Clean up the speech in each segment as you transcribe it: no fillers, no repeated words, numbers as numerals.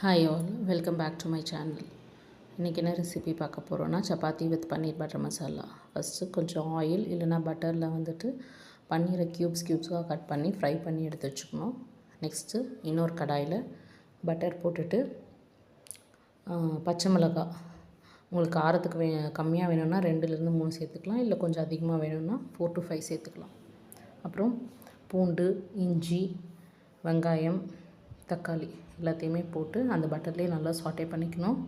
Hi all, welcome back to my channel. இன்றைக்கி என்ன recipe பார்க்க போகிறோன்னா chapati with paneer butter masala. First கொஞ்சம் ஆயில் இல்லைனா பட்டரில் பன்னீரை க்யூப்ஸாக கட் பண்ணி ஃப்ரை பண்ணி எடுத்து வச்சுக்கணும். நெக்ஸ்ட்டு இன்னொரு கடாயில் பட்டர் போட்டுட்டு பச்சை மிளகாய் உங்களுக்கு காரத்துக்கு கம்மியாக வேணும்னா 2லேருந்து 3 சேர்த்துக்கலாம், இல்லை கொஞ்சம் அதிகமாக வேணும்னா 4 to 5 சேர்த்துக்கலாம். அப்புறம் பூண்டு, இஞ்சி, வெங்காயம், தக்காளி எல்லாத்தையுமே போட்டு அந்த பட்டர்லேயே நல்லா சாட்டே பண்ணிக்கணும்.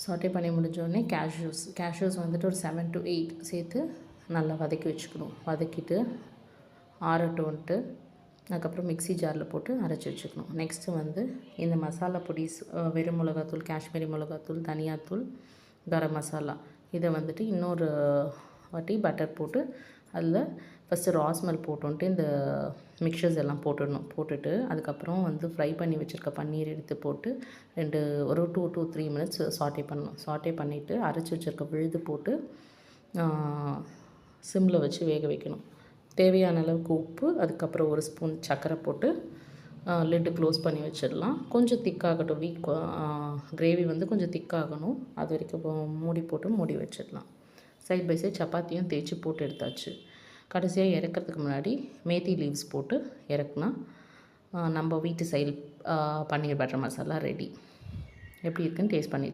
சாட்டே பண்ணி முடிஞ்சோடனே கேஷ்யூஸ் ஒரு 7 to 8 சேர்த்து நல்லா வதக்கி வச்சுக்கணும். வதக்கிட்டு ஆறட்டு அதுக்கப்புறம் மிக்ஸி ஜாரில் போட்டு அரைச்சி வச்சுக்கணும். நெக்ஸ்ட்டு இந்த மசாலா பொடிஸ், வெறும் மிளகாத்தூள், காஷ்மீரி மிளகாத்தூள், தனியாத்தூள், கரம் மசாலா இதை இன்னொரு வாட்டி பட்டர் போட்டு அதில் ஃபஸ்ட்டு ராஸ்மல் போட்டுன்ட்டு இந்த மிக்சர்ஸ் எல்லாம் போட்டுட்டு அதுக்கப்புறம் ஃப்ரை பண்ணி வச்சுருக்க பன்னீர் எடுத்து போட்டு ஒரு 2 to 3 மினிட்ஸ் சாட்டே பண்ணணும். சாட்டே பண்ணிவிட்டு அரைச்சி வச்சுருக்க விழுது போட்டு சிம்மில் வச்சு வேக வைக்கணும். தேவையான அளவுக்கு உப்பு, அதுக்கப்புறம் 1 ஸ்பூன் சர்க்கரை போட்டு லிட்டு க்ளோஸ் பண்ணி வச்சிடலாம். கொஞ்சம் திக்காகட்டும், கிரேவி கொஞ்சம் திக்காகணும். அது வரைக்கும் மூடி வச்சிடலாம். சைட் பை சைட் சப்பாத்தியும் தேய்ச்சி போட்டு எடுத்தாச்சு. கடைசியாக இறக்கிறதுக்கு முன்னாடி மேத்தி லீவ்ஸ் போட்டு இறக்குனா நம்ம வீட்டு ஸ்டைல் பன்னீர் பட்டர் மசாலா ரெடி. எப்படி இருக்குன்னு டேஸ்ட் பண்ணி